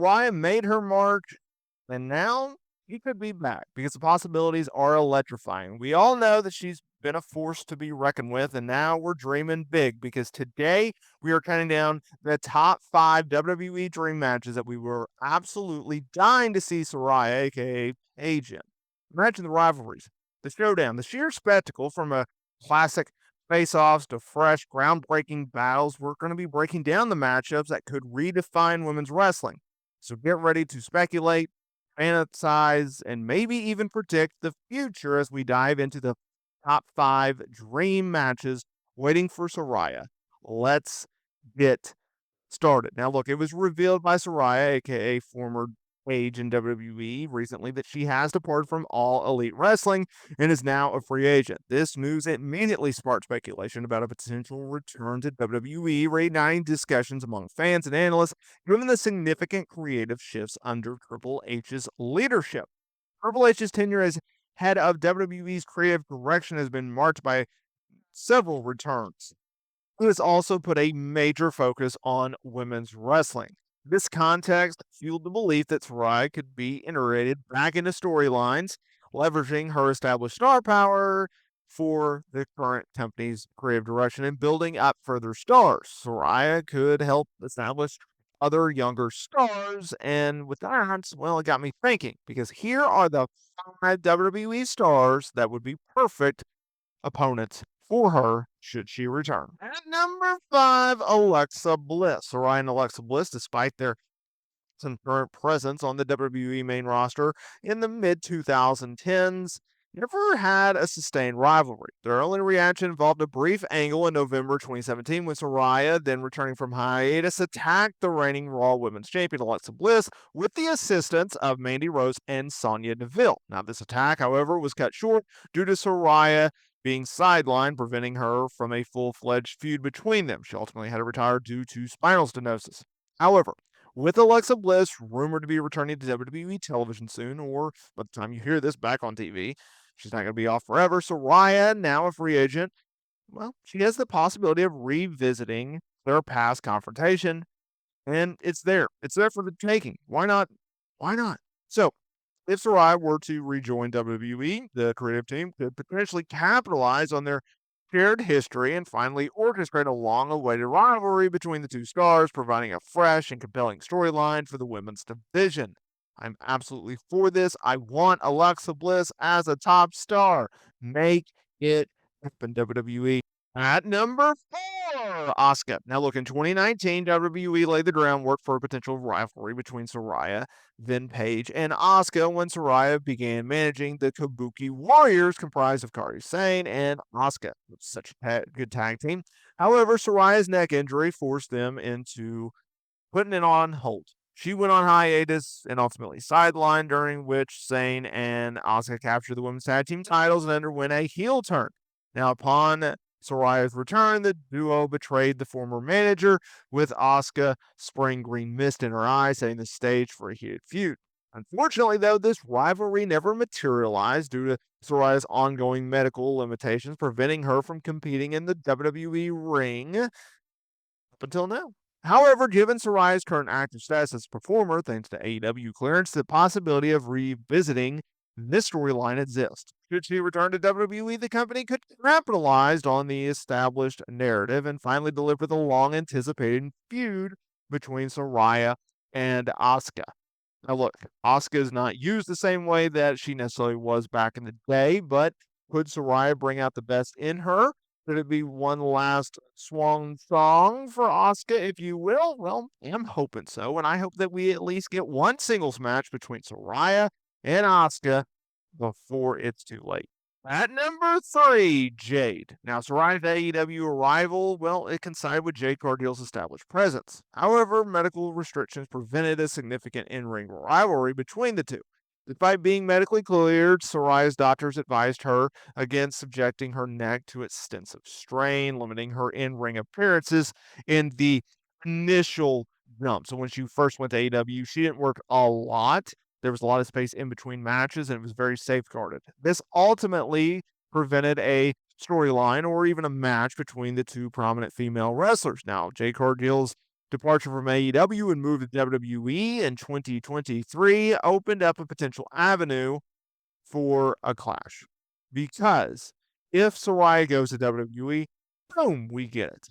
Saraya made her mark, and now he could be back because the possibilities are electrifying. We all know that she's been a force to be reckoned with, and now we're dreaming big because today we are counting down the top 5 WWE dream matches that we were absolutely dying to see Saraya, aka Paige, in. Imagine the rivalries, the showdown, the sheer spectacle from a classic face-offs to fresh, groundbreaking battles. We're going to be breaking down the matchups that could redefine women's wrestling. So get ready to speculate, fantasize, and maybe even predict the future as we dive into the top 5 dream matches waiting for Saraya. Let's get started. Now, look, it was revealed by Saraya, aka former Paige in WWE, recently that she has departed from All Elite Wrestling and is now a free agent. This news immediately sparked speculation about a potential return to WWE, reigniting discussions among fans and analysts, given the significant creative shifts under Triple H's leadership. Triple H's tenure as head of WWE's creative direction has been marked by several returns. It has also put a major focus on women's wrestling. This context fueled the belief that Sarai could be integrated back into storylines, leveraging her established star power for the current company's creative direction and building up further stars. Saraya could help establish other younger stars, and with that, well, it got me thinking because here are the 5 WWE stars that would be perfect opponents for her should she return. At number 5, Alexa Bliss. Saraya and Alexa Bliss, despite their some current presence on the WWE main roster in the mid 2010s, never had a sustained rivalry. Their only reaction involved a brief angle in November 2017 when Saraya, then returning from hiatus, attacked the reigning Raw Women's Champion Alexa Bliss with the assistance of Mandy Rose and Sonya Deville. Now, this attack, however, was cut short due to Saraya being sidelined, preventing her from a full-fledged feud between them. She ultimately had to retire due to spinal stenosis. However, with Alexa Bliss rumored to be returning to WWE television soon, or by the time you hear this, back on TV, she's not going to be off forever. Saraya, now a free agent, well, she has the possibility of revisiting their past confrontation, and it's there. It's there for the taking. Why not? Why not? So, if Saraya were to rejoin WWE, the creative team could potentially capitalize on their shared history and finally orchestrate a long-awaited rivalry between the two stars, providing a fresh and compelling storyline for the women's division. I'm absolutely for this. I want Alexa Bliss as a top star. Make it happen, WWE. At number 4, Asuka. Now, look, in 2019, WWE laid the groundwork for a potential rivalry between Saraya, then Paige, and Asuka when Saraya began managing the Kabuki Warriors, comprised of Kairi Sane and Asuka. Such a good tag team. However, Saraya's neck injury forced them into putting it on hold. She went on hiatus and ultimately sidelined, during which Sane and Asuka captured the women's tag team titles and underwent a heel turn. Now, upon Saraya's return, the duo betrayed the former manager, with Asuka spraying green mist in her eyes, setting the stage for a heated feud. Unfortunately, though, this rivalry never materialized due to Saraya's ongoing medical limitations, preventing her from competing in the WWE ring up until now. However, given Saraya's current active status as a performer, thanks to AEW clearance, the possibility of revisiting this storyline exists. Should she return to WWE, the company could capitalize on the established narrative and finally deliver the long-anticipated feud between Saraya and Asuka. Now, look, Asuka is not used the same way that she necessarily was back in the day, but could Saraya bring out the best in her? Could it be one last swan song for Asuka, if you will? Well, I'm hoping so, and I hope that we at least get one singles match between Saraya and Asuka before it's too late. At number 3, Jade. Now, Saraya's AEW arrival, well, it coincided with Jade Cargill's established presence. However, medical restrictions prevented a significant in-ring rivalry between the two. Despite being medically cleared, Saraya's doctors advised her against subjecting her neck to extensive strain, limiting her in-ring appearances in the initial jump. So when she first went to AEW, she didn't work a lot. There was a lot of space in between matches, and it was very safeguarded. This ultimately prevented a storyline or even a match between the two prominent female wrestlers. Now, Jade Cargill's departure from AEW and move to WWE in 2023 opened up a potential avenue for a clash. Because if Saraya goes to WWE, boom, we get it.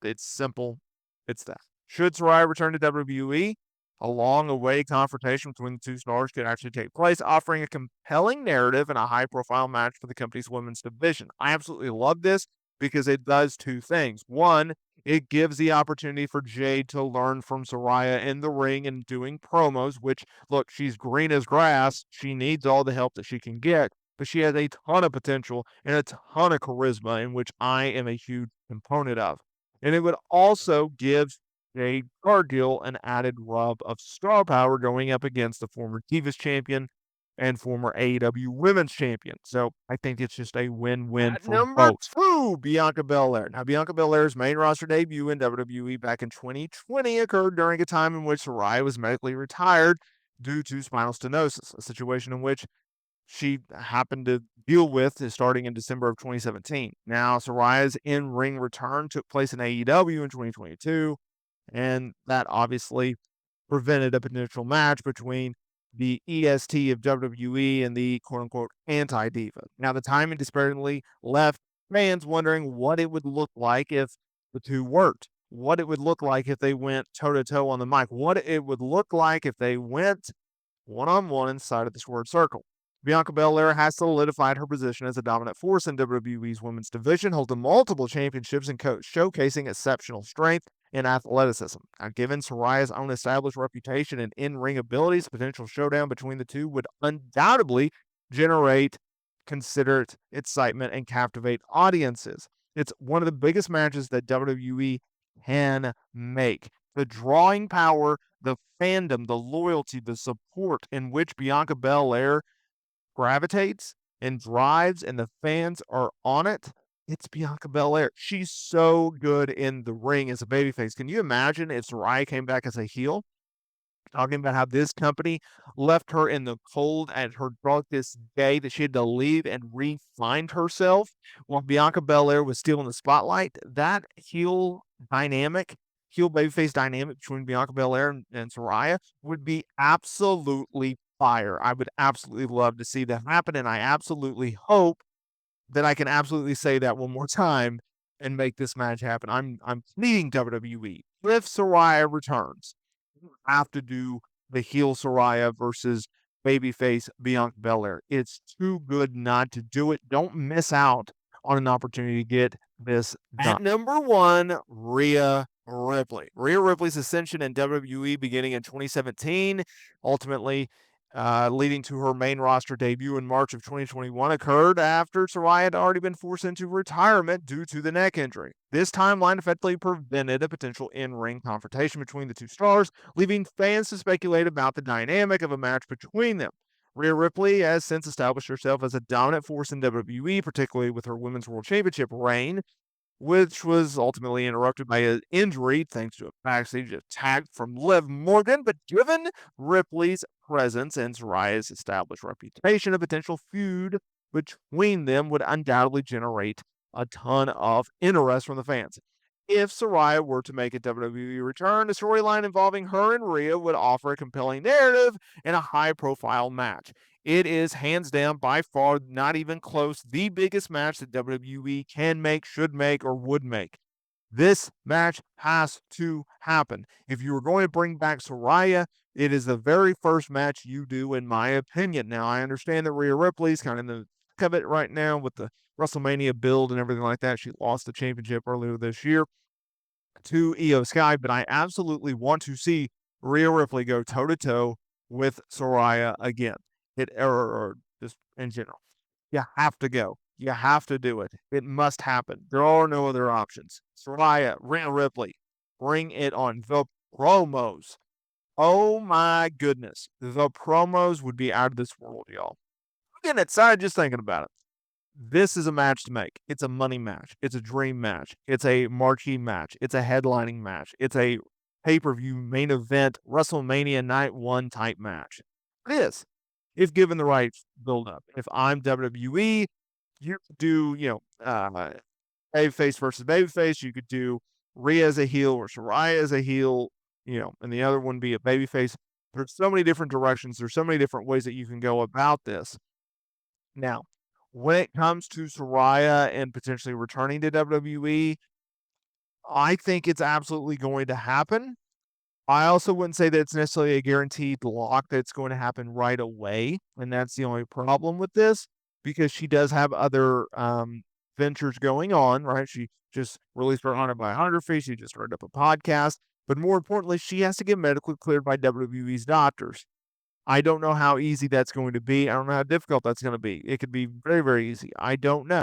It's simple. It's that. Should Saraya return to WWE, a long away confrontation between the two stars could actually take place, offering a compelling narrative and a high profile match for the company's women's division. I absolutely love this because it does two things. One, it gives the opportunity for Jade to learn from Saraya in the ring and doing promos, which, look, she's green as grass. She needs all the help that she can get, but she has a ton of potential and a ton of charisma, in which I am a huge component of. And it would also give Jade Cargill an added rub of star power going up against the former Divas champion and former AEW Women's Champion. So I think it's just a win-win At for number both. Two, Bianca Belair. Now, Bianca Belair's main roster debut in WWE back in 2020 occurred during a time in which Saraya was medically retired due to spinal stenosis, a situation in which she happened to deal with starting in December of 2017. Now, Saraya's in-ring return took place in AEW in 2022, and that obviously prevented a potential match between the EST of WWE and the quote-unquote anti-diva. Now, the timing disparately left fans wondering what it would look like if the two worked, what it would look like if they went toe-to-toe on the mic, what it would look like if they went one-on-one inside of the squared circle. Bianca Belair has solidified her position as a dominant force in WWE's women's division, holding multiple championships and showcasing exceptional strength and athleticism. Now, given Saraya's own established reputation and in-ring abilities, a potential showdown between the two would undoubtedly generate considerate excitement and captivate audiences. It's one of the biggest matches that WWE can make. The drawing power, the fandom, the loyalty, the support in which Bianca Belair gravitates and drives, and the fans are on it. It's Bianca Belair. She's so good in the ring as a babyface. Can you imagine if Saraya came back as a heel? Talking about how this company left her in the cold at her darkest day, that she had to leave and re-find herself while Bianca Belair was still in the spotlight. That heel babyface dynamic between Bianca Belair and Saraya would be absolutely fire. I would absolutely love to see that happen, and I absolutely hope that I can absolutely say that one more time and make this match happen. I'm pleading WWE. If Saraya returns, have to do the heel Saraya versus babyface Bianca Belair. It's too good not to do it. Don't miss out on an opportunity to get this done. At number one, Rhea Ripley. Rhea Ripley's ascension in WWE beginning in 2017, ultimately leading to her main roster debut in March of 2021, occurred after Saraya had already been forced into retirement due to the neck injury. This timeline effectively prevented a potential in-ring confrontation between the two stars, leaving fans to speculate about the dynamic of a match between them. Rhea Ripley has since established herself as a dominant force in WWE, particularly with her Women's World Championship reign, which was ultimately interrupted by an injury thanks to a backstage attack from Liv Morgan. But given Ripley's presence and Saraya's established reputation, a potential feud between them would undoubtedly generate a ton of interest from the fans. If Saraya were to make a WWE return, a storyline involving her and Rhea would offer a compelling narrative and a high-profile match. It is hands down, by far, not even close, the biggest match that WWE can make, should make, or would make. This match has to happen. If you are going to bring back Saraya, it is the very first match you do, in my opinion. Now, I understand that Rhea Ripley's kind of in the thick of it right now with the WrestleMania build and everything like that. She lost the championship earlier this year to Io Sky, but I absolutely want to see Rhea Ripley go toe to toe with Saraya again. Or just in general. You have to go. You have to do it. It must happen. There are no other options. Saraya, Rhea Ripley, bring it on. The promos. Oh my goodness. The promos would be out of this world, y'all. I'm getting excited just thinking about it. This is a match to make. It's a money match. It's a dream match. It's a marquee match. It's a headlining match. It's a pay-per-view main event, WrestleMania Night 1 type match. It is, if given the right build-up. If I'm WWE, you could do, babyface versus babyface. You could do Rhea as a heel or Saraya as a heel, and the other one be a babyface. There's so many different directions. There's so many different ways that you can go about this. Now, when it comes to Saraya and potentially returning to WWE, I think it's absolutely going to happen. I also wouldn't say that it's necessarily a guaranteed lock that it's going to happen right away, and that's the only problem with this because she does have other ventures going on, right? She just released her autobiography. She just started up a podcast, but more importantly, she has to get medically cleared by WWE's doctors. I don't know how easy that's going to be. I don't know how difficult that's going to be. It could be very, very easy. I don't know.